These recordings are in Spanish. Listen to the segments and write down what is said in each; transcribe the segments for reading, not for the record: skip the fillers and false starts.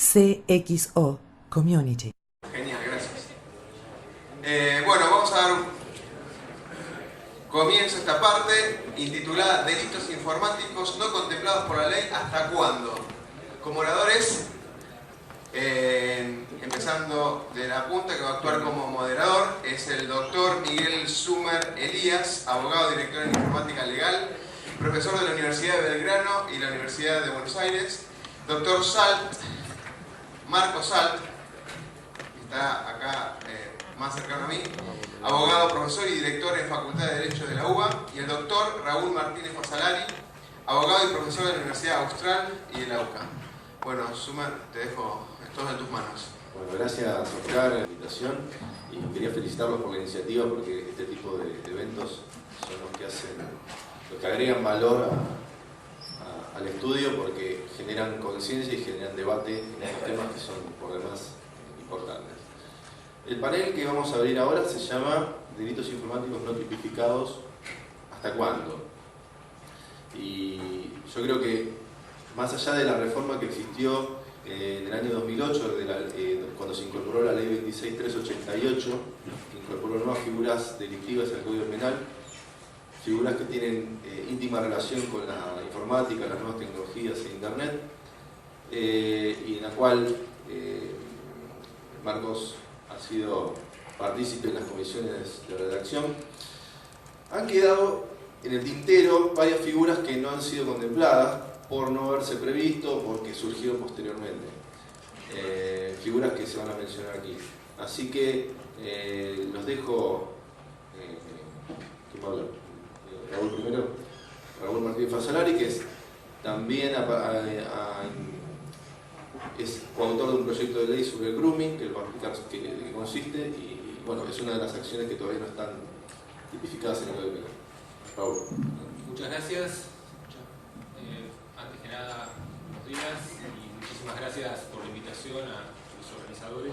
CXO Community. Genial, gracias. Bueno, vamos a dar comienzo a esta parte intitulada Delitos informáticos no contemplados por la ley, ¿hasta cuándo? Como oradores, empezando de la punta, que va a actuar como moderador, es el doctor Miguel Sumer Elías, abogado, director en informática legal, profesor de la Universidad de Belgrano y la Universidad de Buenos Aires, doctor Salt, Marco Salt, que está acá más cercano a mí, abogado, profesor y director en Facultad de Derecho de la UBA, y el doctor Raúl Martínez Fasalari, abogado y profesor de la Universidad Austral y de la UCA. Bueno, Sumer, te dejo todo en tus manos. Bueno, gracias Oscar por la invitación y quería felicitarlos por la iniciativa porque este tipo de eventos son los que agregan valor al estudio porque generan conciencia y generan debate en estos temas que son por demás importantes. El panel que vamos a abrir ahora se llama Delitos informáticos no tipificados, ¿hasta cuándo? Y yo creo que más allá de la reforma que existió en el año 2008, cuando se incorporó la ley 26.388, que incorporó nuevas figuras delictivas al Código Penal, figuras que tienen íntima relación con la informática, las nuevas tecnologías e Internet, y en la cual Marcos ha sido partícipe en las comisiones de redacción, han quedado en el tintero varias figuras que no han sido contempladas por no haberse previsto, porque surgieron posteriormente. Figuras que se van a mencionar aquí. Así que los dejo. ¿Quién va a hablar? Raúl primero. Raúl Martínez Fasalari, que es también es coautor de un proyecto de ley sobre el grooming, que va a explicar qué consiste, y bueno, es una de las acciones que todavía no están tipificadas en el Código Penal. Raúl. Muchas gracias. Antes que nada, buenos días y muchísimas gracias por la invitación a los organizadores,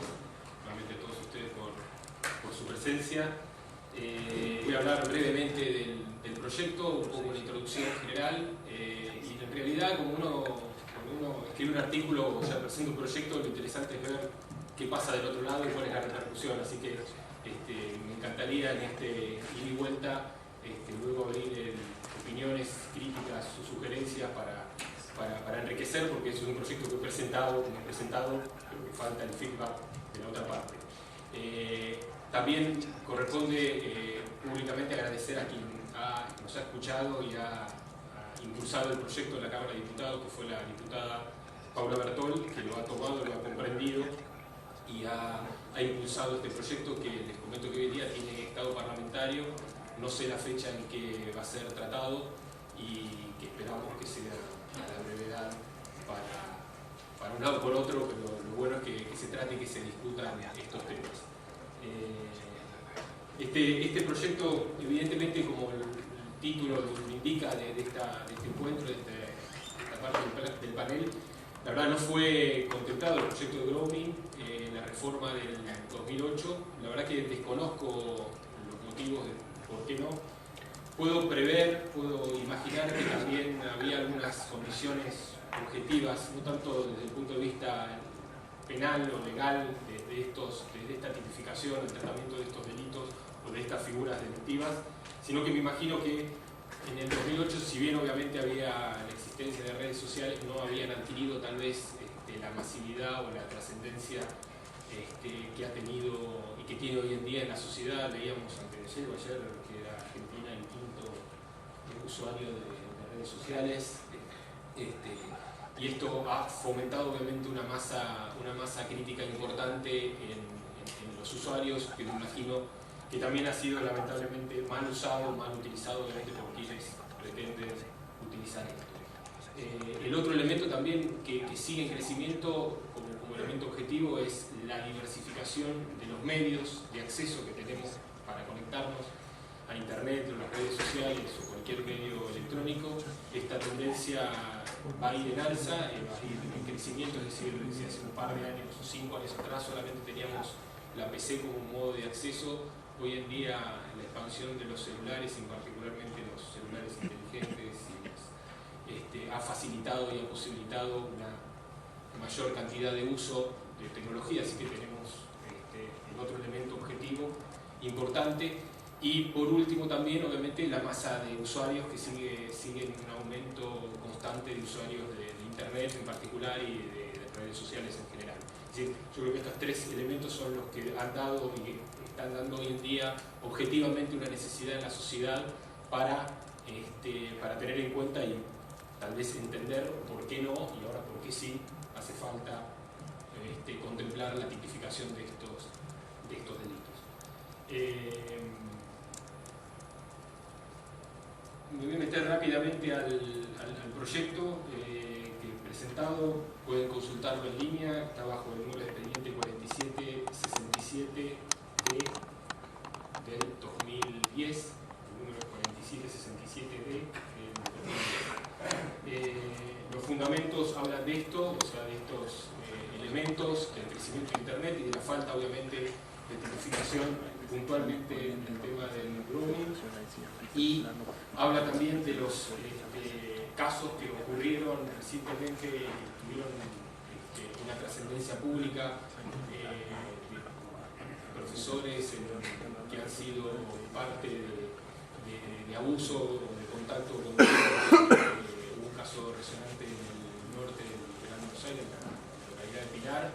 realmente a todos ustedes por su presencia. Voy a hablar brevemente del proyecto, un poco una introducción general, y en realidad cuando uno escribe un artículo o sea, presenta un proyecto, lo interesante es ver qué pasa del otro lado y cuál es la repercusión, así que me encantaría en este ida y vuelta luego abrir opiniones, críticas o sugerencias para enriquecer, porque es un proyecto que he presentado, pero que falta el feedback de la otra parte. También corresponde públicamente agradecer a quien nos ha escuchado y ha impulsado el proyecto en la Cámara de Diputados, que fue la diputada Paula Bertol, que lo ha tomado, lo ha comprendido y ha impulsado este proyecto que les comento que hoy día tiene estado parlamentario. No sé la fecha en que va a ser tratado y que esperamos que sea a la brevedad para un lado o por otro, pero lo bueno es que se trate y que se discutan estos temas. Este proyecto, evidentemente, como el título lo indica de este encuentro, de esta parte del panel, la verdad no fue contemplado el proyecto de grooming en la reforma del 2008. La verdad que desconozco los motivos de por qué no. Puedo prever, puedo imaginar que también había algunas condiciones objetivas, no tanto desde el punto de vista penal o legal de esta tipificación, el tratamiento de estos delitos o de estas figuras delictivas, sino que me imagino que en el 2008, si bien obviamente había la existencia de redes sociales, no habían adquirido tal vez la masividad o la trascendencia que ha tenido y que tiene hoy en día en la sociedad. Leíamos antes de ayer que era Argentina el quinto usuario de redes sociales, y esto ha fomentado obviamente una masa crítica importante en los usuarios, que me imagino que también ha sido lamentablemente mal usado, mal utilizado obviamente por quienes pretenden utilizar esto. El otro elemento también que sigue en crecimiento como elemento objetivo es la diversificación de los medios de acceso que tenemos para conectarnos a Internet o las redes sociales o cualquier medio electrónico. Esta tendencia va a ir en alza, va a ir en crecimiento, es decir, si hace un par de años o 5 años atrás solamente teníamos la PC como un modo de acceso, hoy en día la expansión de los celulares, y particularmente los celulares inteligentes, ha facilitado y ha posibilitado una mayor cantidad de uso de tecnología, así que tenemos el otro elemento objetivo importante. Y por último también, obviamente, la masa de usuarios que sigue en un aumento constante de usuarios de Internet en particular y de redes sociales en general. Es decir, yo creo que estos tres elementos son los que han dado y están dando hoy en día objetivamente una necesidad en la sociedad para tener en cuenta y tal vez entender por qué no y ahora por qué sí hace falta contemplar la tipificación de estos delitos. Me voy a meter rápidamente al proyecto que he presentado. Pueden consultarlo en línea, está bajo el número de expediente 4767 del 2010, el número 4767D del 2010. Los fundamentos hablan de esto, o sea, de estos elementos del crecimiento de Internet y de la falta, obviamente, de tipificación puntualmente en el tema del grooming, y habla también de los casos que ocurrieron recientemente y tuvieron una trascendencia pública, profesores que han sido parte de abuso o de contacto con hubo un caso resonante en el norte de Buenos Aires, en la localidad de Pilar.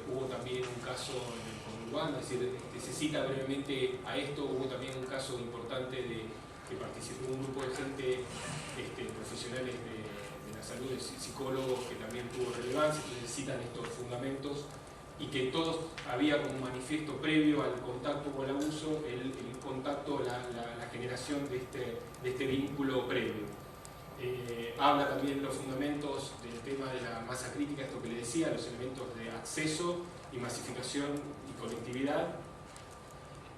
Hubo también un caso en el conurbano, es decir, se cita brevemente a esto. Hubo también un caso importante que participó un grupo de gente, profesionales de la salud, de psicólogos, que también tuvo relevancia. Entonces citan estos fundamentos y que todos había como un manifiesto previo al contacto con el abuso, el contacto, la generación de este vínculo previo. Habla también los fundamentos del tema de la masa crítica, esto que le decía, los elementos de acceso y masificación y conectividad,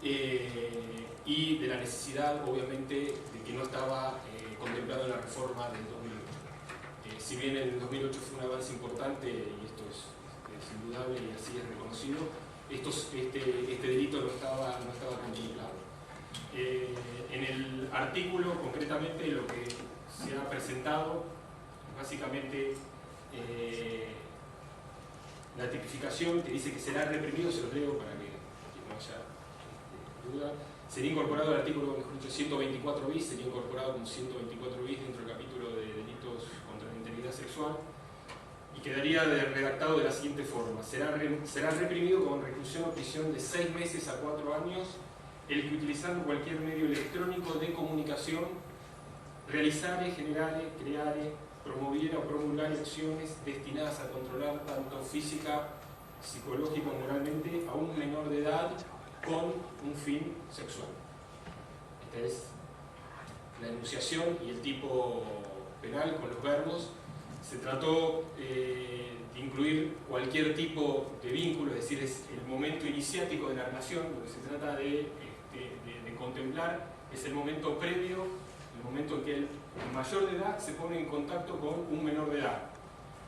y de la necesidad, obviamente, de que no estaba contemplado en la reforma del 2008. Si bien en el 2008 fue un avance importante, y esto es indudable y así es reconocido, este delito no estaba contemplado. En el artículo, concretamente, lo que se ha presentado básicamente la tipificación que dice que será reprimido, se los leo para que no haya duda. Sería incorporado al artículo 124 bis, sería incorporado como 124 bis dentro del capítulo de delitos contra la integridad sexual, y quedaría redactado de la siguiente forma: será reprimido con reclusión o prisión de 6 meses a 4 años el que, utilizando cualquier medio electrónico de comunicación, realizare, generare, creare, promoviera o promulgare acciones destinadas a controlar tanto física, psicológica o moralmente a un menor de edad con un fin sexual. Esta es la enunciación y el tipo penal con los verbos. Se trató de incluir cualquier tipo de vínculo, es decir, es el momento iniciático de la relación. Lo que se trata de contemplar es el momento previo, el momento en que el mayor de edad se pone en contacto con un menor de edad.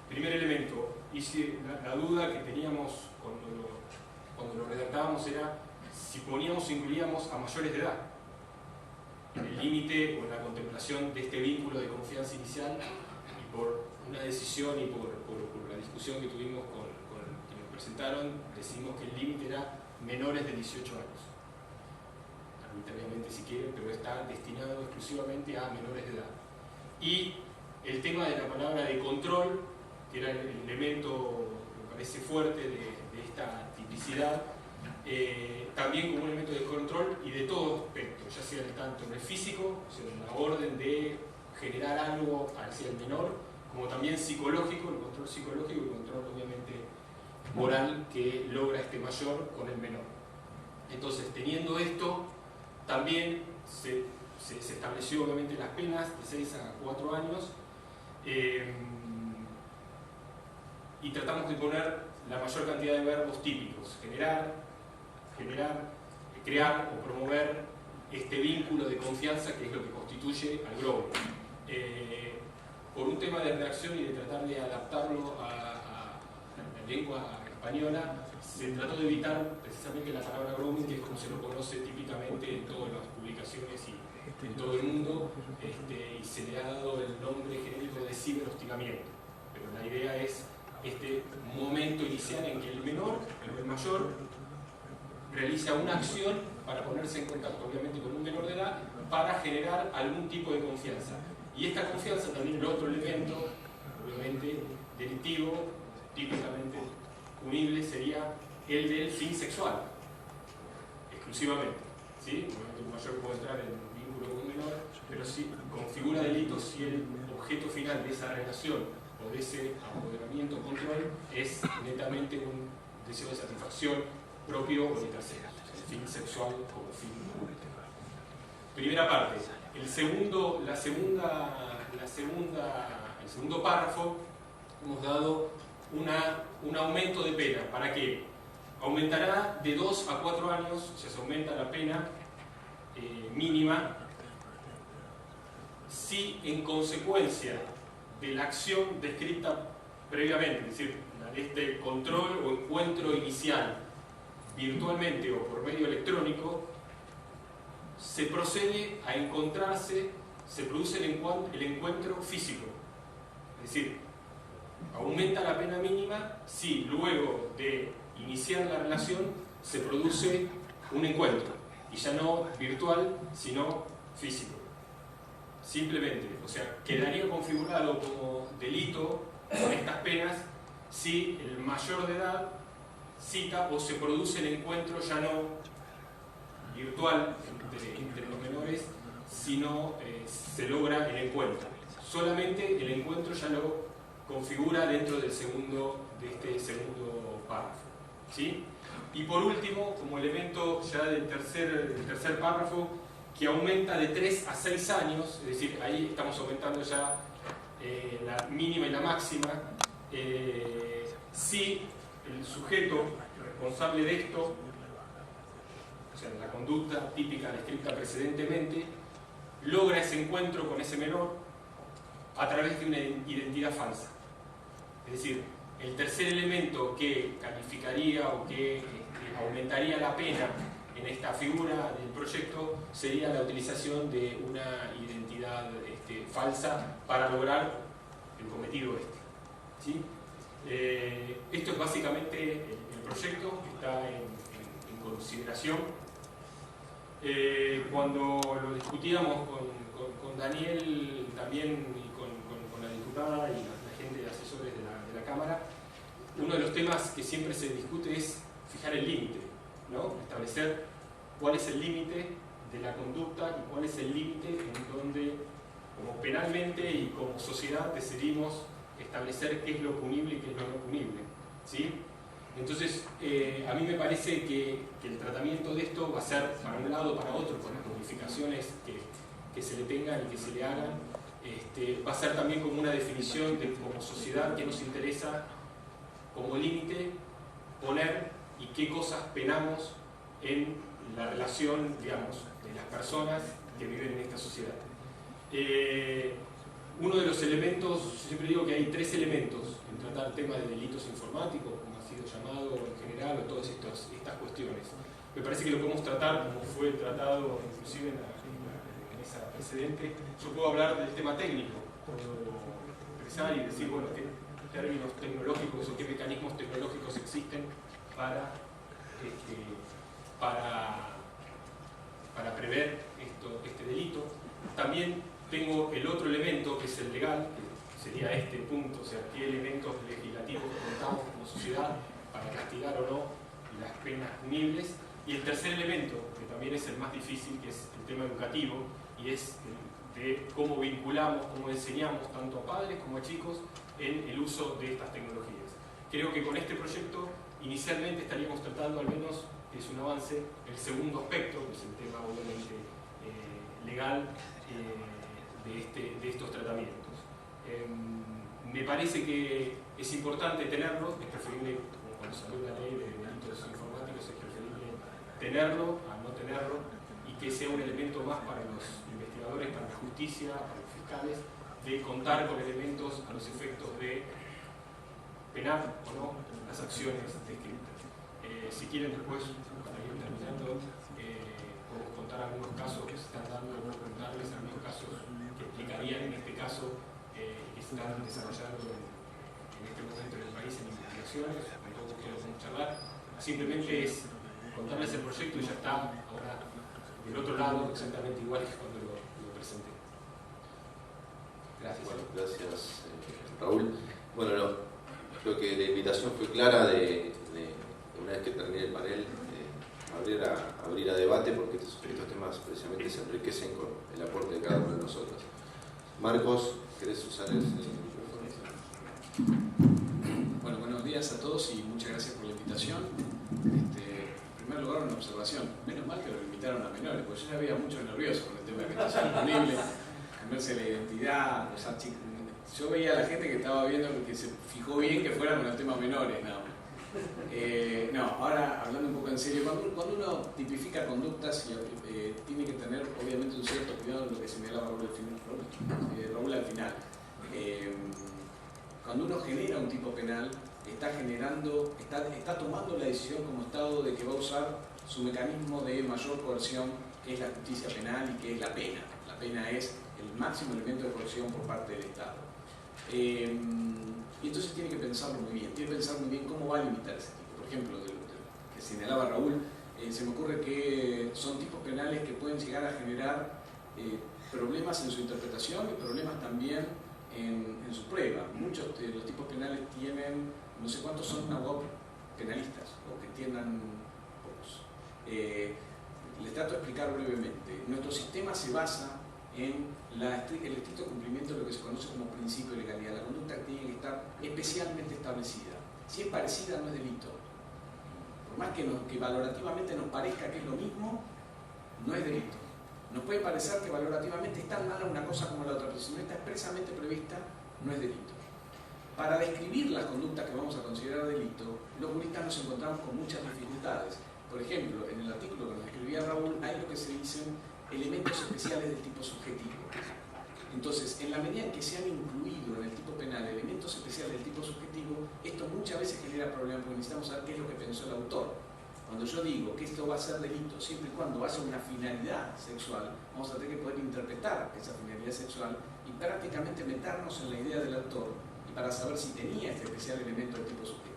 Primer elemento, y si la duda que teníamos cuando lo redactábamos era si poníamos o incluíamos a mayores de edad en el límite o en la contemplación de este vínculo de confianza inicial, y por una decisión y por la discusión que tuvimos con quienes nos presentaron, decidimos que el límite era menores de 18 años. Arbitrariamente si quieren, pero está destinado exclusivamente a menores de edad. Y el tema de la palabra de control, que era el elemento, me parece, fuerte de esta tipicidad, también como un elemento de control y de todo aspecto, ya sea tanto en el físico, o sea, en la orden de generar algo hacia el menor, como también psicológico, el control psicológico y el control, obviamente, moral que logra este mayor con el menor. Entonces, teniendo esto, también se estableció, obviamente, las penas de 6 a 4 años, y tratamos de poner la mayor cantidad de verbos típicos: generar, crear o promover este vínculo de confianza, que es lo que constituye al grooming. Por un tema de redacción y de tratar de adaptarlo a la lengua española, se trató de evitar precisamente la palabra grooming, que es como se lo conoce típicamente en todas las publicaciones y en todo el mundo, y se le ha dado el nombre genérico de ciberhostigamiento. Pero la idea es este momento inicial en que el menor, el mayor, realiza una acción para ponerse en contacto, obviamente, con un menor de edad, para generar algún tipo de confianza. Y esta confianza, también el otro elemento, obviamente, delictivo, típicamente punible, sería el del fin sexual, exclusivamente. ¿Sí? Obviamente un mayor puede entrar en un vínculo con un menor, pero sí configura delito si el objeto final de esa relación o de ese apoderamiento o control es netamente un deseo de satisfacción propio o de terceros, el fin sexual como fin. Primera parte. El segundo párrafo hemos dado un aumento de pena. ¿Para qué? Aumentará de 2 a 4 años, o sea, se aumenta la pena mínima si en consecuencia de la acción descrita previamente, es decir, de este control o encuentro inicial virtualmente o por medio electrónico, se procede a encontrarse, se produce el encuentro físico. Es decir, aumenta la pena mínima si luego de iniciar la relación se produce un encuentro, y ya no virtual, sino físico. Simplemente, o sea, quedaría configurado como delito con estas penas si el mayor de edad cita o se produce el encuentro ya no virtual entre los menores, sino se logra el encuentro. Solamente el encuentro ya lo configura dentro de este segundo párrafo. ¿Sí? Y por último, como elemento ya del tercer párrafo, que aumenta de 3 a 6 años, es decir, ahí estamos aumentando ya la mínima y la máxima, si el sujeto responsable de esto, o sea, la conducta típica descrita precedentemente, logra ese encuentro con ese menor a través de una identidad falsa. Es decir, el tercer elemento que calificaría o que aumentaría la pena en esta figura del proyecto sería la utilización de una identidad falsa para lograr el cometido ¿sí? Esto es básicamente el proyecto que está en consideración. Cuando lo discutíamos con Daniel también y con la diputada y la gente de asesores de la Cámara, uno de los temas que siempre se discute es fijar el límite, ¿no? Establecer cuál es el límite de la conducta y cuál es el límite en donde, como penalmente y como sociedad, decidimos establecer qué es lo punible y qué es lo no punible, ¿sí? Entonces, a mí me parece que el tratamiento de esto va a ser para un lado o para otro, con las modificaciones que se le tengan y que se le hagan, va a ser también como una definición de como sociedad que nos interesa como límite poner y qué cosas penamos en la relación, digamos, de las personas que viven en esta sociedad. Uno de los elementos, yo siempre digo que hay 3 elementos en tratar el tema de delitos informáticos, como ha sido llamado en general, o todas estas cuestiones. Me parece que lo podemos tratar como fue tratado inclusive en esa precedente. Yo puedo hablar del tema técnico, puedo expresar y decir, bueno, qué términos tecnológicos o qué mecanismos tecnológicos existen para prever este delito. También tengo el otro elemento, que es el legal, que sería este punto, o sea, qué elementos legislativos contamos como sociedad para castigar o no las penas punibles. Y el tercer elemento, que también es el más difícil, que es el tema educativo, y es de cómo vinculamos, cómo enseñamos tanto a padres como a chicos en el uso de estas tecnologías. Creo que con este proyecto inicialmente estaríamos tratando, al menos es un avance, el segundo aspecto, que es el tema obviamente legal de estos tratamientos. Me parece que es importante tenerlo, es preferible, como cuando salió la ley de delitos informáticos, es preferible tenerlo a no tenerlo, y que sea un elemento más para los investigadores, para la justicia, para los fiscales, de contar con elementos a los efectos de penar o no las acciones descritas. Si quieren después, para ir terminando, podemos contar algunos casos que se están dando, podemos contarles algunos casos que explicarían en este caso que se están desarrollando en en este momento en el país en investigaciones, tampoco quiero charlar, simplemente es contarles el proyecto y ya está, ahora del otro lado, exactamente igual que cuando lo presenté. Gracias. Bueno, gracias Raúl. Bueno, creo que la invitación fue clara de una vez que termine el panel, abrir a debate, porque estos temas precisamente se enriquecen con el aporte de cada uno de nosotros. Marcos, ¿querés usar el micrófono? Bueno, buenos días a todos y muchas gracias por la invitación. En primer lugar, una observación. Menos mal que lo invitaron a menores, porque yo ya había mucho nervioso con el tema de que estás disponible, cambiarse la identidad, los archivos. Yo veía a la gente que estaba viendo que se fijó bien que fuera con el tema menores, no. No, ahora hablando un poco en serio, cuando uno tipifica conductas, tiene que tener obviamente un cierto cuidado en lo que señalaba Raúl al final. Cuando uno genera un tipo penal, está tomando la decisión como Estado de que va a usar su mecanismo de mayor coerción, que es la justicia penal y que es la pena. La pena es el máximo elemento de coerción por parte del Estado. Y entonces tiene que pensarlo muy bien, tiene que pensar muy bien cómo va a limitar ese tipo. Por ejemplo, de lo que señalaba Raúl, se me ocurre que son tipos penales que pueden llegar a generar problemas en su interpretación y problemas también en su prueba. Muchos de los tipos penales tienen, no sé cuántos son abogados penalistas o que entiendan pocos. Les trato de explicar brevemente. Nuestro sistema se basa en el estricto cumplimiento de lo que se conoce como principio de legalidad. La conducta tiene que estar especialmente establecida. Si es parecida, no es delito. Por más que valorativamente nos parezca que es lo mismo, no es delito. Nos puede parecer que valorativamente es tan mala una cosa como la otra, pero si no está expresamente prevista, no es delito. Para describir las conductas que vamos a considerar delito, los juristas nos encontramos con muchas dificultades. Por ejemplo, en el artículo que nos escribía Raúl, hay lo que se dicen elementos especiales del tipo subjetivo. Entonces, en la medida en que se han incluido en el tipo penal elementos especiales del tipo subjetivo, esto muchas veces genera problemas porque necesitamos saber qué es lo que pensó el autor. Cuando yo digo que esto va a ser delito siempre y cuando haya una finalidad sexual, vamos a tener que poder interpretar esa finalidad sexual y prácticamente meternos en la idea del autor y para saber si tenía este especial elemento del tipo subjetivo.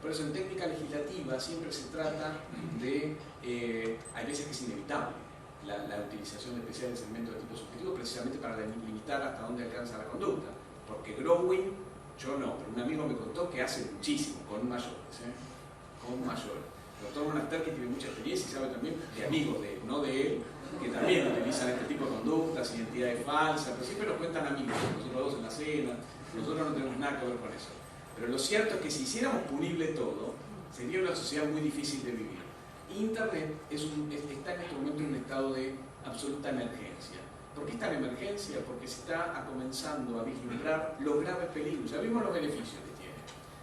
Por eso en técnica legislativa siempre se trata de, hay veces que es inevitable la utilización de especiales elementos de tipo subjetivo precisamente para limitar hasta dónde alcanza la conducta. Porque Growing, yo no, pero un amigo me contó que hace muchísimo con mayores, con mayores. El doctor Monaster, que tiene mucha experiencia y sabe también de amigos, no de él, que también utilizan este tipo de conductas, identidades falsas, pero siempre nos cuentan amigos, nosotros dos en la cena, nosotros no tenemos nada que ver con eso. Pero lo cierto es que si hiciéramos punible todo, sería una sociedad muy difícil de vivir. Internet está en este momento en un estado de absoluta emergencia. ¿Por qué está en emergencia? Porque se está comenzando a vislumbrar los graves peligros. Ya vimos los beneficios que tiene,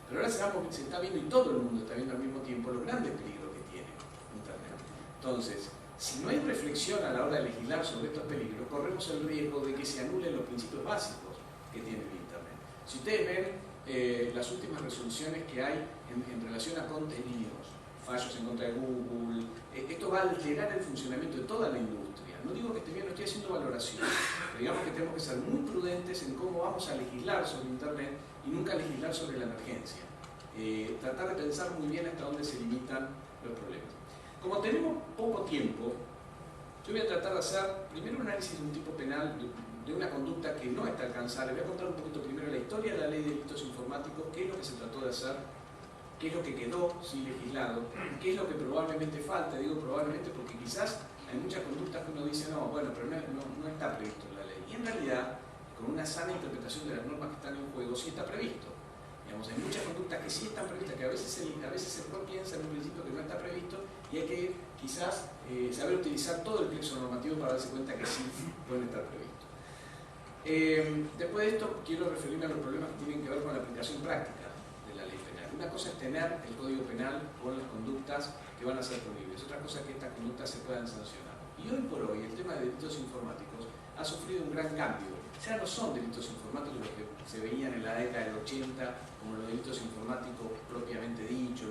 pero ahora se está viendo, y todo el mundo está viendo al mismo tiempo, los grandes peligros que tiene Internet. Entonces, si no hay reflexión a la hora de legislar sobre estos peligros, corremos el riesgo de que se anulen los principios básicos que tiene el Internet. Si ustedes ven las últimas resoluciones que hay en relación a contenidos, fallos en contra de Google, esto va a alterar el funcionamiento de toda la industria. No digo que esté bien, no estoy haciendo valoración, pero digamos que tenemos que ser muy prudentes en cómo vamos a legislar sobre Internet y nunca legislar sobre la emergencia. Tratar de pensar muy bien hasta dónde se limitan los problemas. Como tenemos poco tiempo, yo voy a tratar de hacer primero un análisis de un tipo penal, de una conducta que no está alcanzable. Voy a contar un poquito primero la historia de la ley de delitos informáticos, qué es lo que se trató de hacer, qué es lo que quedó sin legislado, qué es lo que probablemente falta. Digo probablemente porque quizás hay muchas conductas que uno dice, no, bueno, pero no está previsto en la ley. Y en realidad, con una sana interpretación de las normas que están en juego, sí está previsto. Digamos, hay muchas conductas que sí están previstas, que a veces el juez piensa en un principio que no está previsto y hay que quizás saber utilizar todo el plexo normativo para darse cuenta que sí pueden estar previstos. Después de esto, quiero referirme a los problemas que tienen que ver con la aplicación práctica de la ley penal. Una cosa es tener el Código Penal con las conductas que van a ser punibles, otra cosa es que estas conductas se puedan sancionar. Y hoy por hoy, el tema de delitos informáticos ha sufrido un gran cambio. Ya no son delitos informáticos los que se veían en la década del 80 como los delitos informáticos propiamente dichos,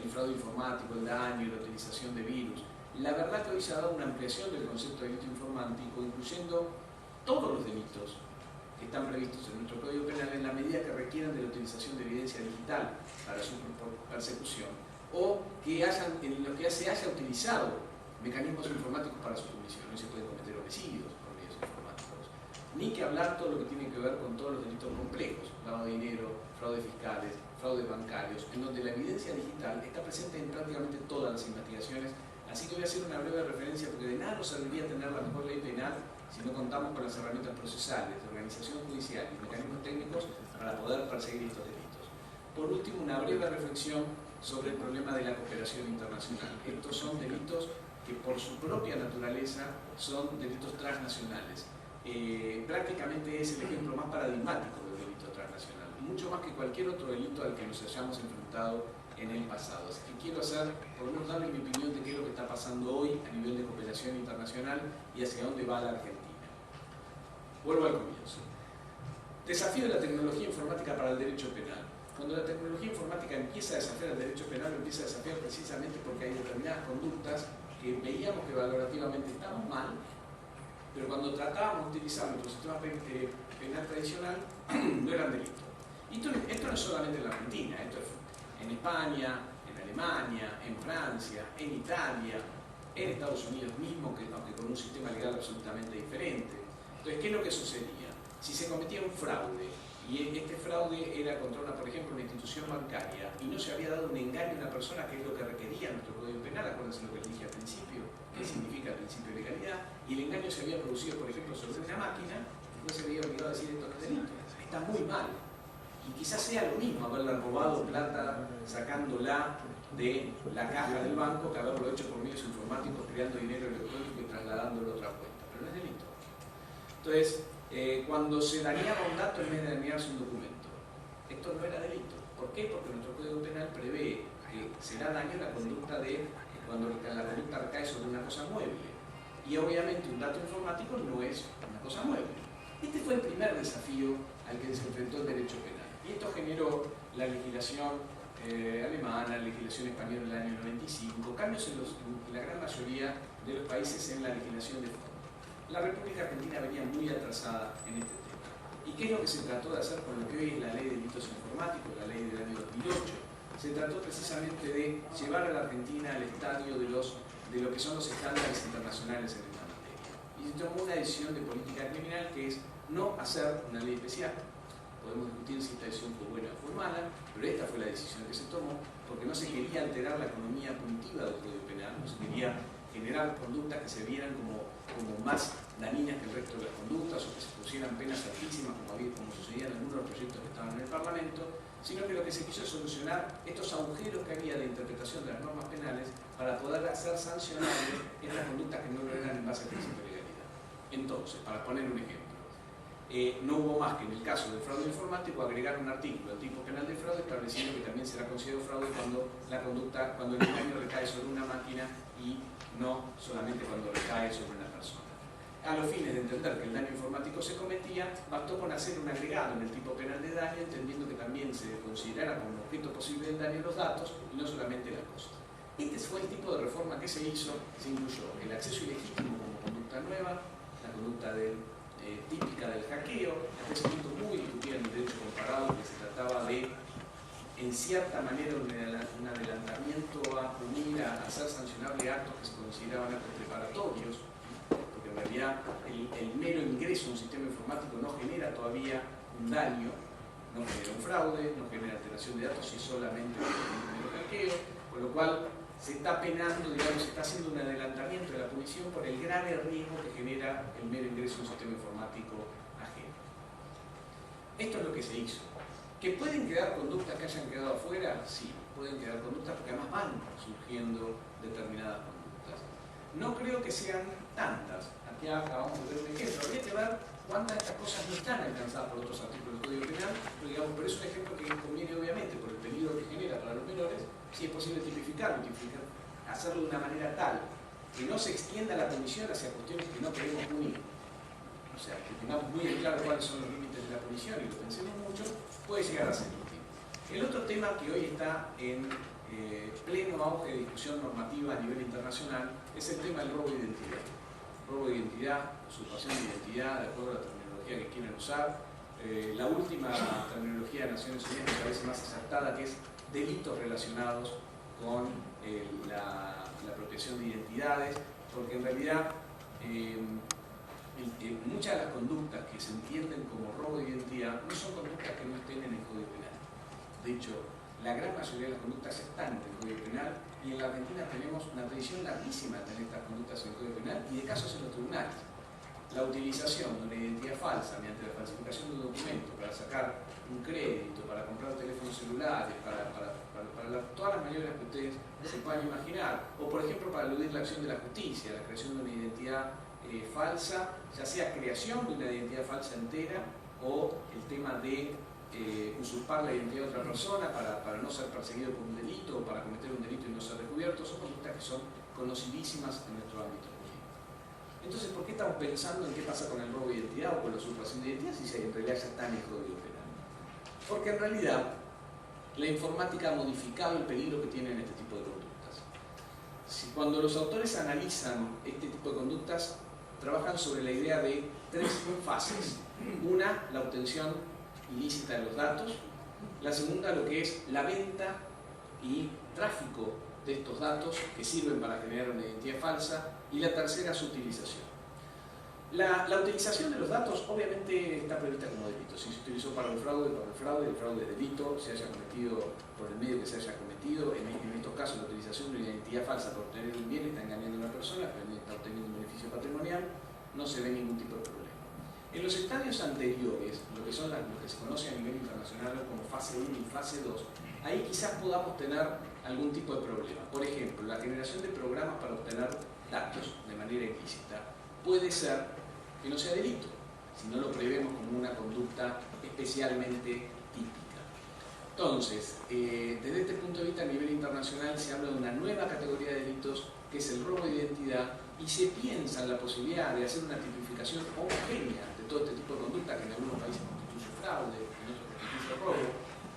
el fraude informático, el daño, la utilización de virus. La verdad que hoy se ha dado una ampliación del concepto de delito informático, incluyendo todos los delitos que están previstos en nuestro Código Penal en la medida que requieran de la utilización de evidencia digital para su persecución, o que en los que se haya utilizado mecanismos informáticos para su comisión. No se pueden cometer homicidios por medios informáticos. Ni que hablar todo lo que tiene que ver con todos los delitos complejos, lavado de dinero, fraudes fiscales, fraudes bancarios, en donde la evidencia digital está presente en prácticamente todas las investigaciones. Así que voy a hacer una breve referencia, porque de nada nos serviría tener la mejor ley penal si no contamos con las herramientas procesales, de organización judicial y mecanismos técnicos para poder perseguir estos delitos. Por último, una breve reflexión sobre el problema de la cooperación internacional. Estos son delitos que por su propia naturaleza son delitos transnacionales. Prácticamente es el ejemplo más paradigmático del delito transnacional, mucho más que cualquier otro delito al que nos hayamos enfrentado en el pasado. Así que quiero por lo menos darle mi opinión de qué es lo que está pasando hoy a nivel de cooperación internacional y hacia dónde va la Argentina. Vuelvo al comienzo. Desafío de la tecnología informática para el derecho penal. Cuando la tecnología informática empieza a desafiar el derecho penal, lo empieza a desafiar precisamente porque hay determinadas conductas que veíamos que valorativamente estaban mal, pero cuando tratábamos de utilizar nuestro sistema penal tradicional, no eran delitos. Y esto no es solamente en la Argentina, esto es en España, en Alemania, en Francia, en Italia, en Estados Unidos mismo, aunque con un sistema legal absolutamente diferente. Entonces, ¿qué es lo que sucedía? Si se cometía un fraude, y este fraude era contra por ejemplo, una institución bancaria, y no se había dado un engaño a una persona, que es lo que requería nuestro Código Penal, acuérdense lo que les dije al principio, qué significa el principio de legalidad, y el engaño se había producido, por ejemplo, sobre una máquina, no se había olvidado decir esto es delito. Está muy mal. Y quizás sea lo mismo haberle robado plata sacándola de la caja del banco que haberlo hecho por medios informáticos, creando dinero electrónico y trasladándolo a otra cuenta. Pero no es delito. Entonces, cuando se dañaba un dato en vez de dañarse un documento, esto no era delito. ¿Por qué? Porque nuestro Código Penal prevé que será daño la conducta cuando la conducta recae sobre una cosa mueble. Y obviamente un dato informático no es una cosa mueble. Este fue el primer desafío al que se enfrentó el derecho penal. Y esto generó la legislación alemana, la legislación española en el año 95, cambios en la gran mayoría de los países en la legislación de fondo. La República Argentina venía muy atrasada en este tema. ¿Y qué es lo que se trató de hacer con lo que hoy es la Ley de Delitos Informáticos, la ley del año 2008? Se trató precisamente de llevar a la Argentina al estadio de lo que son los estándares internacionales en esta materia. Y se tomó una decisión de política criminal que es no hacer una ley especial. Podemos discutir si esta decisión fue buena o fue mala, pero esta fue la decisión que se tomó porque no se quería alterar la economía punitiva del Código Penal, no se quería generar conductas que se vieran como más dañinas que el resto de las conductas o que se pusieran penas altísimas como sucedía en algunos de los proyectos que estaban en el Parlamento, sino que lo que se quiso es solucionar estos agujeros que había de interpretación de las normas penales para poder hacer sancionables estas conductas que no lo eran en base al principio de legalidad. Entonces, para poner un ejemplo, no hubo más que en el caso del fraude informático agregar un artículo al tipo penal de fraude estableciendo que también será considerado fraude cuando el engaño recae sobre una máquina y no solamente cuando recae sobre una persona. A los fines de entender que el daño informático se cometía, bastó con hacer un agregado en el tipo penal de daño, entendiendo que también se considerara como objeto posible del daño los datos y no solamente la cosa. Este fue el tipo de reforma que se hizo. Se incluyó el acceso ilegítimo como conducta nueva, la conducta típica del hackeo, hasta ese punto muy discutida en el derecho comparado, que se trataba de, en cierta manera, un adelantamiento a punir, a hacer sancionable actos que se consideraban actos preparatorios, porque en realidad el mero ingreso a un sistema informático no genera todavía un daño, no genera un fraude, no genera alteración de datos, y solamente un mero hackeo, con lo cual se está penando, digamos, se está haciendo un adelantamiento de la punición por el grave riesgo que genera el mero ingreso a un sistema informático ajeno. Esto es lo que se hizo. ¿Que pueden quedar conductas que hayan quedado afuera? Sí, pueden quedar conductas porque además van surgiendo determinadas conductas. No creo que sean tantas. Aquí acabamos de ver un ejemplo. Habría que ver cuántas de estas cosas no están alcanzadas por otros artículos del Código Penal, pero es un ejemplo que conviene obviamente por el peligro que genera para los menores, si es posible tipificarlo, hacerlo de una manera tal que no se extienda la punición hacia cuestiones que no queremos punir. O sea, que tengamos muy en claro cuáles son los límites de la punición y lo pensemos mucho, puede llegar a ser útil. El otro tema que hoy está en pleno auge de discusión normativa a nivel internacional es el tema del robo de identidad. Robo de identidad, usurpación de identidad, de acuerdo a la terminología que quieran usar, la última terminología de Naciones Unidas me parece más acertada, que es delitos relacionados con la apropiación de identidades, porque en realidad muchas de las conductas que se entienden como robo de identidad no son conductas que no estén en el Código Penal. De hecho, la gran mayoría de las conductas están en el Código Penal, y en la Argentina tenemos una tradición larguísima de tener estas conductas en el Código Penal y de casos en los tribunales. La utilización de una identidad falsa mediante la falsificación de un documento para sacar un crédito, para comprar teléfonos celulares, para todas las maniobras que ustedes se puedan imaginar, o por ejemplo para eludir la acción de la justicia, la creación de una identidad falsa, ya sea creación de una identidad falsa entera o el tema de usurpar la identidad de otra persona para no ser perseguido por un delito o para cometer un delito y no ser descubierto, son conductas que son conocidísimas en nuestro ámbito jurídico. Entonces, ¿por qué estamos pensando en qué pasa con el robo de identidad o con la usurpación de identidad si en realidad ya está en el Código Penal? Porque en realidad la informática ha modificado el peligro que tienen este tipo de conductas. Cuando los autores analizan este tipo de conductas, trabajan sobre la idea de 3 fases. Una, la obtención ilícita de los datos. La segunda, lo que es la venta y tráfico de estos datos que sirven para generar una identidad falsa. Y la tercera, su utilización. La utilización de los datos obviamente está prevista como delito. Si se utilizó para el fraude es delito, se haya cometido por el medio que se haya cometido. En estos casos, la utilización de una identidad falsa para obtener un bien está engañando a una persona, está obteniendo un beneficio patrimonial, no se ve ningún tipo de problema. En los estadios anteriores, lo que se conoce a nivel internacional como fase 1 y fase 2, ahí quizás podamos tener algún tipo de problema. Por ejemplo, la generación de programas para obtener datos de manera ilícita puede ser que no sea delito, si no lo prevemos como una conducta especialmente típica. Entonces, desde este punto de vista a nivel internacional se habla de una nueva categoría de delitos que es el robo de identidad, y se piensa en la posibilidad de hacer una tipificación homogénea de todo este tipo de conducta que en algunos países constituye fraude, en otros constituye robo,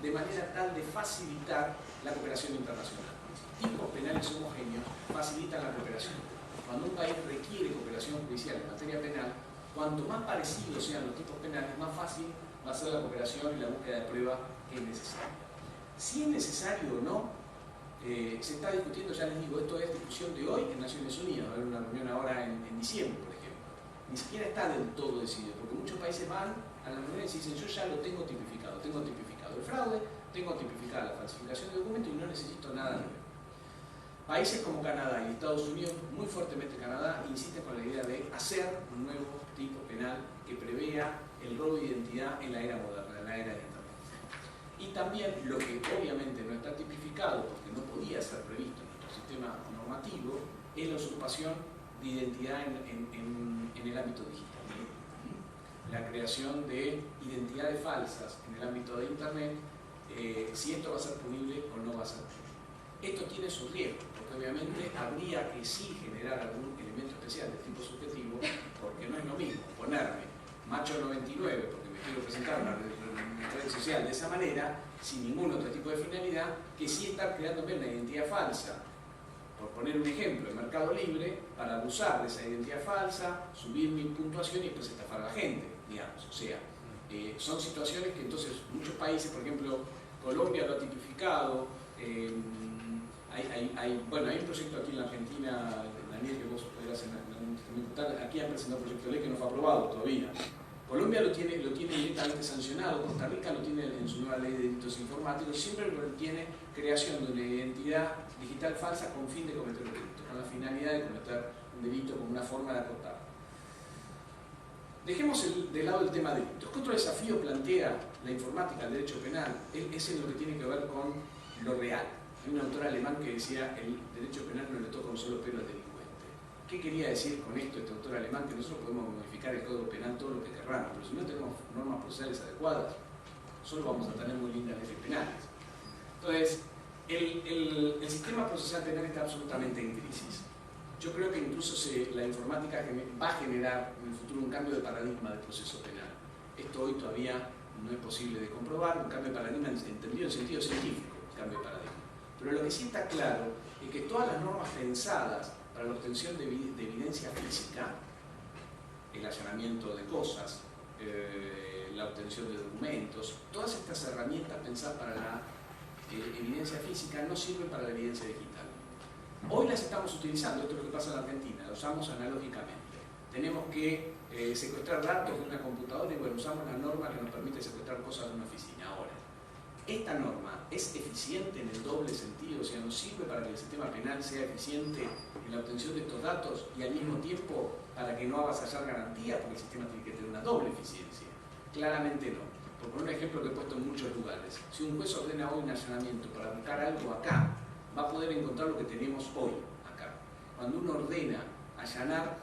de manera tal de facilitar la cooperación internacional. Tipos penales homogéneos facilitan la cooperación. Cuando un país requiere cooperación judicial en materia penal, cuanto más parecidos sean los tipos penales, más fácil va a ser la cooperación y la búsqueda de prueba que es necesaria. Si es necesario o no, se está discutiendo, ya les digo, esto es discusión de hoy en Naciones Unidas, va a haber una reunión ahora en diciembre, por ejemplo. Ni siquiera está del todo decidido, porque muchos países van a la reunión y dicen, yo ya lo tengo tipificado el fraude, tengo tipificada la falsificación de documentos y no necesito nada nuevo. Países como Canadá y Estados Unidos, muy fuertemente Canadá, insisten con la idea de hacer un nuevo tipo penal que prevea el robo de identidad en la era moderna, en la era de Internet. Y también lo que obviamente no está tipificado, porque no podía ser previsto en nuestro sistema normativo, es la usurpación de identidad en el ámbito digital. La creación de identidades falsas en el ámbito de Internet, si esto va a ser punible o no va a ser punible. Esto tiene sus riesgos, porque obviamente habría que sí generar algún elemento especial de tipo subjetivo, porque no es lo mismo ponerme macho 99 porque me quiero presentar en una red social de esa manera, sin ningún otro tipo de finalidad, que sí estar creándome una identidad falsa. Por poner un ejemplo, en Mercado Libre, para abusar de esa identidad falsa, subir mi puntuación y después estafar a la gente, digamos. O sea, son situaciones que entonces muchos países, por ejemplo, Colombia lo ha tipificado. Hay un proyecto aquí en la Argentina, Daniel, que vos podrás comentar, aquí han presentado un proyecto de ley que no fue aprobado todavía. Colombia lo tiene directamente sancionado, Costa Rica lo tiene en su nueva ley de delitos informáticos, siempre tiene creación de una identidad digital falsa con fin de cometer un delito, con la finalidad de cometer un delito como una forma de acotar. Dejemos de lado el tema de delitos. ¿Qué otro desafío plantea la informática, el derecho penal? Es en lo que tiene que ver con lo real. Hay un autor alemán que decía el derecho penal no le toca un solo pelo al delincuente. ¿Qué quería decir con esto este autor alemán? Que nosotros podemos modificar el código penal todo lo que querramos, pero si no tenemos normas procesales adecuadas, solo vamos a tener muy lindas leyes penales. Entonces, el sistema procesal penal está absolutamente en crisis. Yo creo que incluso la informática va a generar en el futuro un cambio de paradigma del proceso penal. Esto hoy todavía no es posible de comprobar, un cambio de paradigma entendido en sentido científico, un cambio de paradigma. Pero lo que sí está claro es que todas las normas pensadas para la obtención de evidencia física, el allanamiento de cosas, la obtención de documentos. Todas estas herramientas pensadas para la evidencia física no sirven para la evidencia digital. Hoy las estamos utilizando, esto es lo que pasa en la Argentina, lo usamos analógicamente. Tenemos que secuestrar datos de una computadora y bueno, usamos la norma que nos permite secuestrar cosas de una oficina. Ahora, esta norma es eficiente en el doble sentido, o sea, nos sirve para que el sistema penal sea eficiente en la obtención de estos datos y al mismo tiempo para que no avasallar garantías, porque el sistema tiene que tener una doble eficiencia. Claramente no. Por poner un ejemplo que he puesto en muchos lugares, si un juez ordena hoy un allanamiento para buscar algo acá, va a poder encontrar lo que tenemos hoy acá. Cuando uno ordena allanar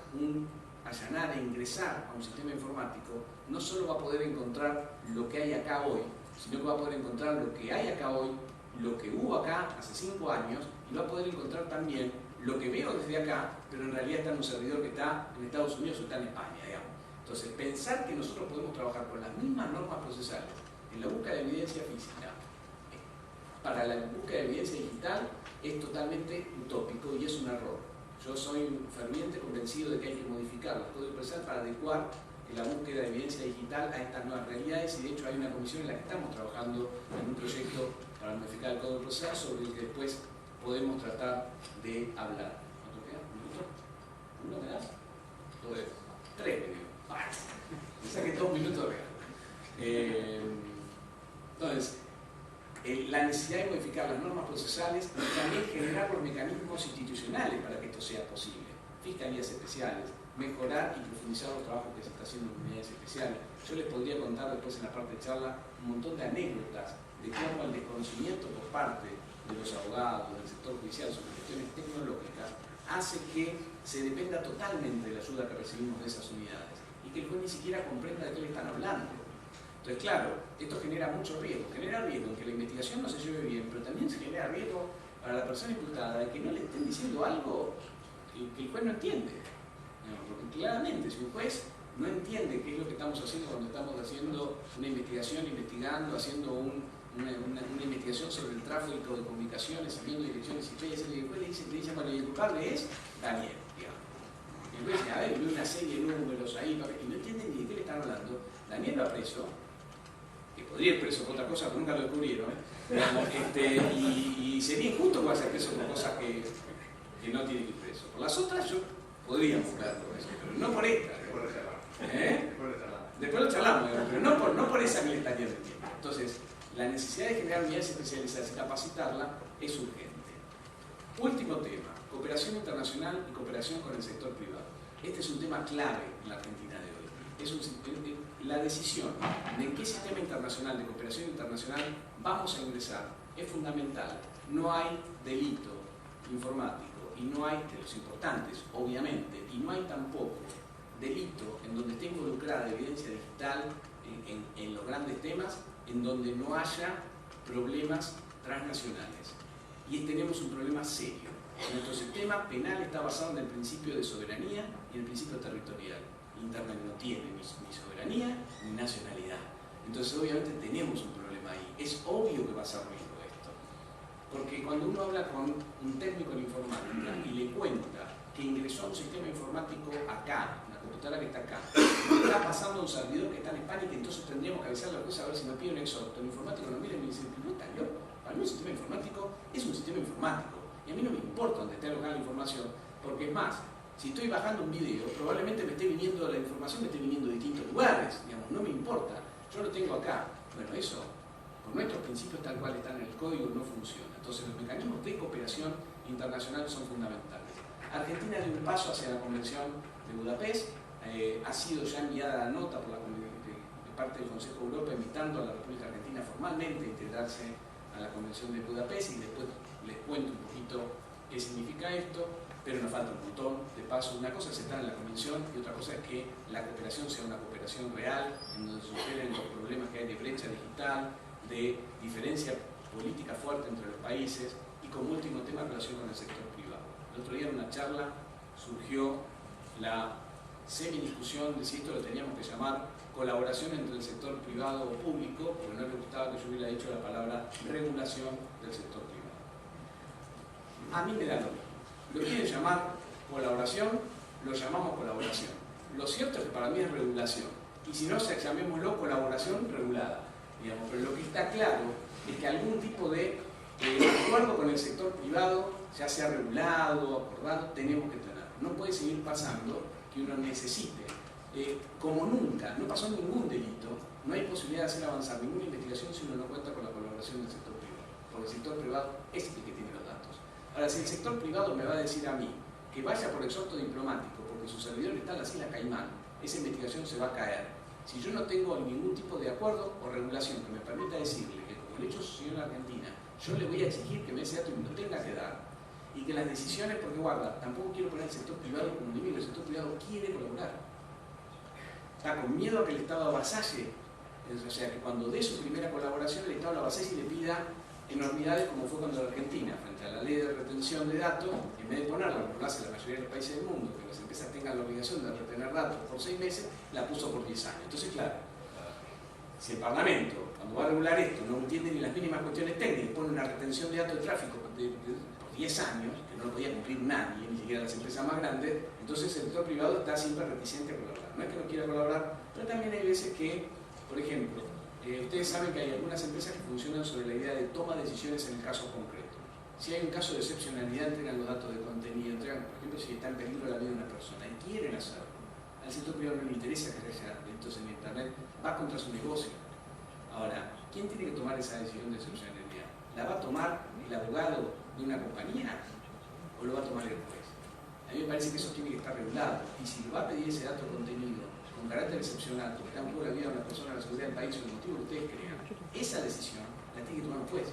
e ingresar a un sistema informático, no solo va a poder encontrar lo que hay acá hoy, sino que va a poder encontrar lo que hay acá hoy, lo que hubo acá hace 5 años, y va a poder encontrar también lo que veo desde acá, pero en realidad está en un servidor que está en Estados Unidos o está en España, digamos. Entonces, pensar que nosotros podemos trabajar con las mismas normas procesales en la búsqueda de evidencia física para la búsqueda de evidencia digital es totalmente utópico y es un error. Yo soy un ferviente convencido de que hay que modificar los códigos procesales para adecuar la búsqueda de evidencia digital a estas nuevas realidades, y de hecho hay una comisión en la que estamos trabajando en un proyecto para modificar el código procesal sobre el que después podemos tratar de hablar. ¿Cuánto queda? ¿Un minuto? ¿Uno me das? 3 me digo. Pensé que 2 minutos real. Entonces, la necesidad de modificar las normas procesales y también generar los mecanismos institucionales para que esto sea posible. Fiscalías especiales, mejorar y profundizar los trabajos que se está haciendo en unidades especiales. Yo les podría contar después en la parte de charla un montón de anécdotas de cómo el desconocimiento por parte de los abogados, del sector judicial sobre cuestiones tecnológicas hace que se dependa totalmente de la ayuda que recibimos de esas unidades y que el juez ni siquiera comprenda de qué le están hablando. Entonces, claro, esto genera mucho riesgo. Genera riesgo en que la investigación no se lleve bien, pero también se genera riesgo para la persona imputada de que no le estén diciendo algo que el juez no entiende. Porque claramente, si un juez no entiende qué es lo que estamos haciendo cuando estamos haciendo una investigación, investigando, haciendo una investigación sobre el tráfico de comunicaciones, sabiendo direcciones y fechas, y el juez le dice, bueno, y el culpable es Daniel, digamos. Y el juez dice, a ver, vi una serie de números ahí, y no entienden ni de qué le están hablando. Daniel va preso, que podría ir preso por otra cosa, pero nunca lo descubrieron, digamos, y sería injusto que vaya preso por cosas que no tiene que ir preso. Por las otras, yo podría buscarlo, pero no por esta. Después lo charlamos, pero no por esa que le estaría metiendo. Entonces, la necesidad de generar unidades especializadas y capacitarla es urgente. Último tema, cooperación internacional y cooperación con el sector privado. Este es un tema clave en la Argentina de hoy. La decisión de en qué sistema internacional, de cooperación internacional, vamos a ingresar es fundamental. No hay delito informático, y no hay, de los importantes, obviamente, y no hay tampoco delito en donde esté involucrada evidencia digital en los grandes temas, en donde no haya problemas transnacionales. Y tenemos un problema serio. Nuestro sistema penal está basado en el principio de soberanía y en el principio territorial. Internet no tiene ni soberanía ni nacionalidad. Entonces, obviamente, tenemos un problema ahí. Es obvio que va a ser riesgo esto. Porque cuando uno habla con un técnico en informática y le cuenta que ingresó a un sistema informático acá, una computadora que está acá, está pasando a un servidor que está en España y que entonces tendríamos que avisarle a la jueza a ver si me pide un exhorto. El informático nos mira y me dice, no estás loco, para mí un sistema informático es un sistema informático. Y a mí no me importa dónde esté alojada la información, porque es más, si estoy bajando un video, probablemente la información me esté viniendo de distintos lugares, digamos, no me importa, yo lo tengo acá. Bueno, eso, por nuestros principios tal cual están en el código, no funciona. Entonces los mecanismos de cooperación internacional son fundamentales. Argentina dio un paso hacia la Convención de Budapest, ha sido ya enviada la nota por de parte del Consejo de Europa invitando a la República Argentina formalmente a integrarse a la Convención de Budapest, y después les cuento un poquito qué significa esto, pero nos falta un montón de pasos. Una cosa es estar en la Convención y otra cosa es que la cooperación sea una cooperación real, en donde se superen los problemas que hay de brecha digital, de diferencia política fuerte entre los países, y como último tema, relación con el sector privado. El otro día en una charla surgió la semidiscusión de si esto lo teníamos que llamar colaboración entre el sector privado o público, porque no les gustaba que yo hubiera dicho la palabra regulación del sector privado. A mí me da lo mismo. Lo quieren llamar colaboración, lo llamamos colaboración. Lo cierto es que para mí es regulación. y si no, llamémoslo colaboración regulada, digamos. Pero lo que está claro es que algún tipo de acuerdo con el sector privado, ya sea regulado, acordado, tenemos que tener. No puede seguir pasando que uno necesite, como nunca, no pasó ningún delito, no hay posibilidad de hacer avanzar ninguna investigación si uno no cuenta con la colaboración del sector privado, porque el sector privado es el que tiene los datos. Ahora, si el sector privado me va a decir a mí que vaya por exhorto diplomático porque su servidor está en las Islas Caimán, esa investigación se va a caer. Si yo no tengo ningún tipo de acuerdo o regulación que me permita decirle que, como el hecho sucedió en la Argentina, yo le voy a exigir que me dé ese dato y me lo tenga que dar, y que las decisiones, porque guarda, tampoco quiero poner al sector privado como enemigo, el sector privado quiere colaborar. Está con miedo a que el Estado avasalle, o sea, que cuando dé su primera colaboración el Estado la avasalle y le pida enormidades, como fue cuando la Argentina, frente a la ley de retención de datos, en vez de ponerla, como lo hace la mayoría de los países del mundo, que las empresas tengan la obligación de retener datos por 6 meses, la puso por 10 años. Entonces, claro, si el Parlamento, cuando va a regular esto, no entiende ni las mínimas cuestiones técnicas, pone una retención de datos de tráfico por 10 años, que no lo podía cumplir nadie, ni siquiera las empresas más grandes, entonces el sector privado está siempre reticente a colaborar. No es que no quiera colaborar, pero también hay veces que, por ejemplo, ustedes saben que hay algunas empresas que funcionan sobre la idea de toma de decisiones en el caso concreto. Si hay un caso de excepcionalidad, entregan los datos de contenido, entregan, por ejemplo, si está en peligro la vida de una persona y quieren hacerlo. Al sector privado no le interesa que haya delitos en Internet, va contra su negocio. Ahora, ¿quién tiene que tomar esa decisión de excepcionalidad? ¿La va a tomar el abogado de una compañía o lo va a tomar el juez? A mí me parece que eso tiene que estar regulado, y si lo va a pedir ese dato contenido con carácter excepcional, porque está en juego la vida de una persona, la seguridad del país o el motivo que ustedes crean, esa decisión la tiene que tomar un juez.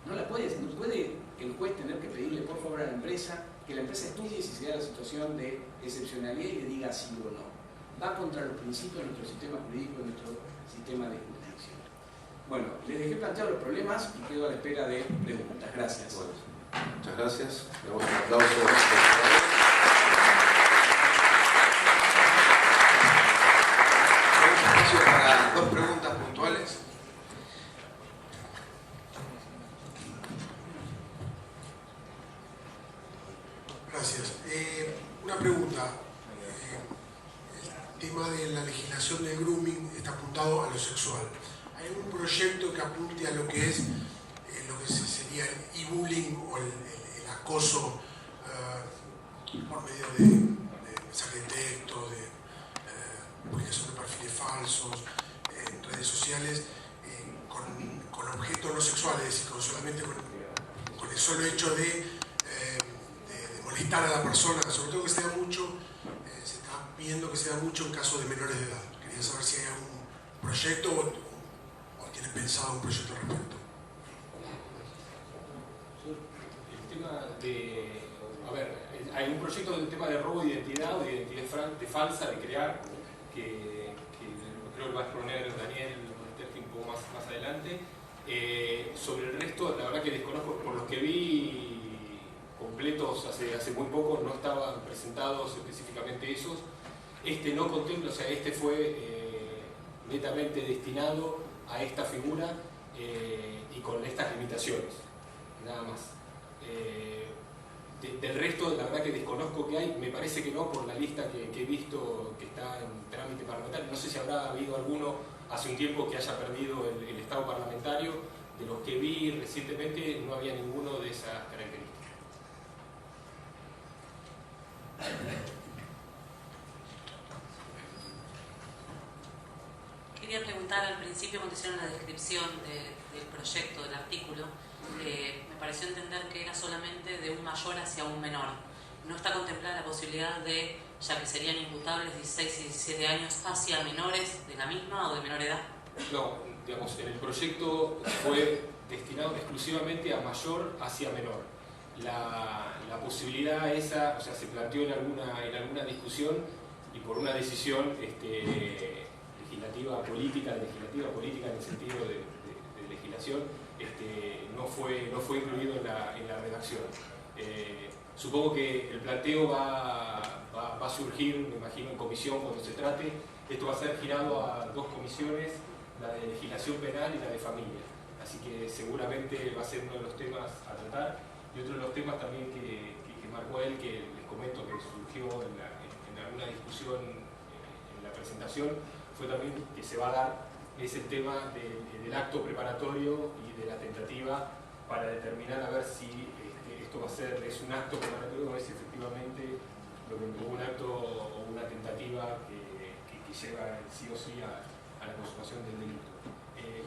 No puede el juez tener que pedirle por favor a la empresa que la empresa estudie si se da la situación de excepcionalidad y le diga sí o no. Va contra los principios de nuestro sistema jurídico, de nuestro sistema de justicia. Bueno, les dejé planteados los problemas y quedo a la espera de preguntas. Gracias. Bueno, muchas gracias. Le damos un aplauso. Para dos preguntas puntuales. Gracias. Una pregunta. El tema de la legislación del grooming está apuntado a lo sexual. ¿Hay algún proyecto que apunte a lo que es lo que sería el e-bullying o el acoso por medio de mensaje de texto, de publicación de perfiles falsos, en redes sociales, con objetos no sexuales, es decir, solamente con el solo hecho de molestar a la persona, sobre todo que se da mucho, se está viendo que se da mucho en casos de menores de edad. Quería saber si hay algún proyecto o tienen pensado un proyecto al respecto. El tema de... A ver, hay un proyecto del tema de robo de identidad o de identidad falsa, de crear, que creo que va a exponer Daniel un poco más adelante. Sobre el resto, la verdad que desconozco, por los que vi completos hace muy poco, no estaban presentados específicamente esos. Este no contempla, o sea, este fue netamente destinado a esta figura y con estas limitaciones, nada más. Del resto, la verdad que desconozco que hay, me parece que no, por la lista que he visto que está en trámite parlamentario. No sé si habrá habido alguno hace un tiempo que haya perdido el estado parlamentario. De los que vi recientemente no había ninguno de esas características. Quería preguntar al principio, cuando hicieron la descripción del proyecto, del artículo, me pareció entender que era solamente de un mayor hacia un menor. ¿No está contemplada la posibilidad de, ya que serían imputables 16 y 17 años, hacia menores de la misma o de menor edad? No, digamos, en el proyecto fue destinado exclusivamente a mayor hacia menor. La posibilidad esa, o sea, se planteó en alguna discusión y por una decisión legislativa política en el sentido de legislación, no fue incluido en la redacción. Supongo que el planteo va a surgir, me imagino, en comisión cuando se trate. Esto va a ser girado a dos comisiones, la de legislación penal y la de familia. Así que seguramente va a ser uno de los temas a tratar. Y otro de los temas también que marcó él, que les comento que surgió en alguna discusión en la presentación, fue también que se va a dar es el tema del acto preparatorio y de la tentativa para determinar a ver si esto va a ser, es un acto preparatorio o es efectivamente un acto o una tentativa que lleva sí o sí a la consumación del delito.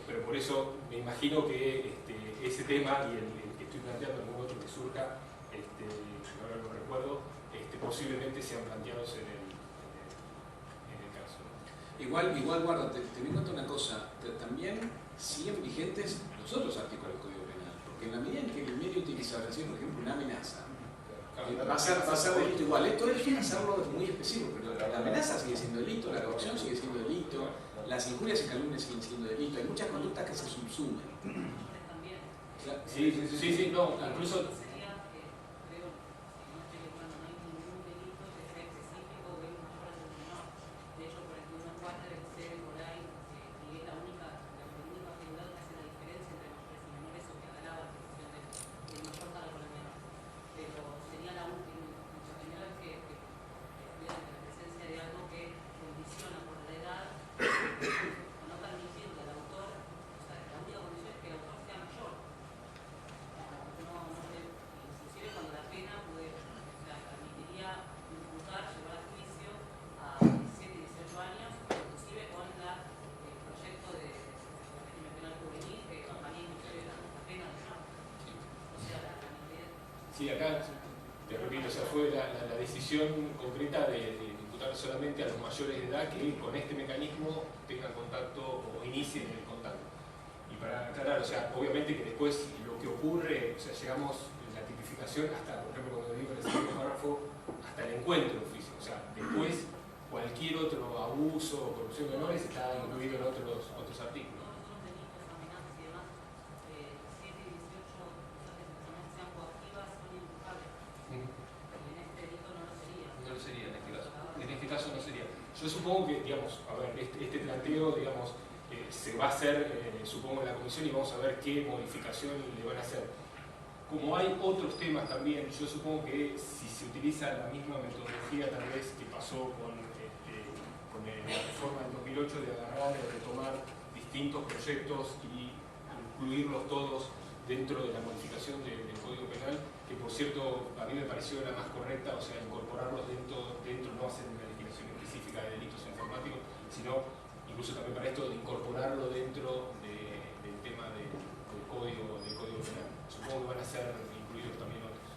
Pero por eso me imagino que ese tema y el que estoy planteando, algún otro que surja, ahora lo recuerdo, posiblemente sean planteados en el caso. Igual guarda, te doy cuenta una cosa, también siguen vigentes los otros artículos del Código Penal, porque en la medida en que el medio utiliza, por ejemplo, una amenaza, va a ser delito igual. Esto es hacerlo muy específico, pero la amenaza sigue siendo delito, la coacción sigue siendo delito, las injurias y calumnias siguen siendo delito, hay muchas conductas que se subsumen. Sí, no, incluso... Sí, acá, te repito, o sea, fue la decisión concreta de imputar solamente a los mayores de edad que con este mecanismo tengan contacto o inicien el contacto. Y para aclarar, o sea, obviamente que después lo que ocurre, o sea, llegamos en la tipificación hasta, por ejemplo, cuando digo en el segundo párrafo, hasta el encuentro físico. O sea, después cualquier otro abuso o corrupción de menores está incluido en otros artículos. Yo supongo que, digamos, a ver, este planteo, digamos, se va a hacer, supongo, en la comisión y vamos a ver qué modificación le van a hacer. Como hay otros temas también, yo supongo que si se utiliza la misma metodología tal vez que pasó con la reforma del 2008 de agarrar y retomar distintos proyectos y incluirlos todos dentro de la modificación del Código Penal, que por cierto a mí me pareció la más correcta, o sea, incorporarlos dentro no hacer una legislación específica de delitos informáticos, sino incluso también para esto de incorporarlo dentro del tema del código penal. Supongo que van a ser incluidos también otros.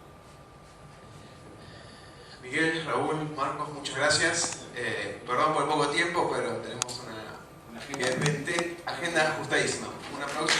Miguel, Raúl, Marcos, muchas gracias. Perdón por el poco tiempo, pero tenemos una agenda ajustadísima. Un aplauso.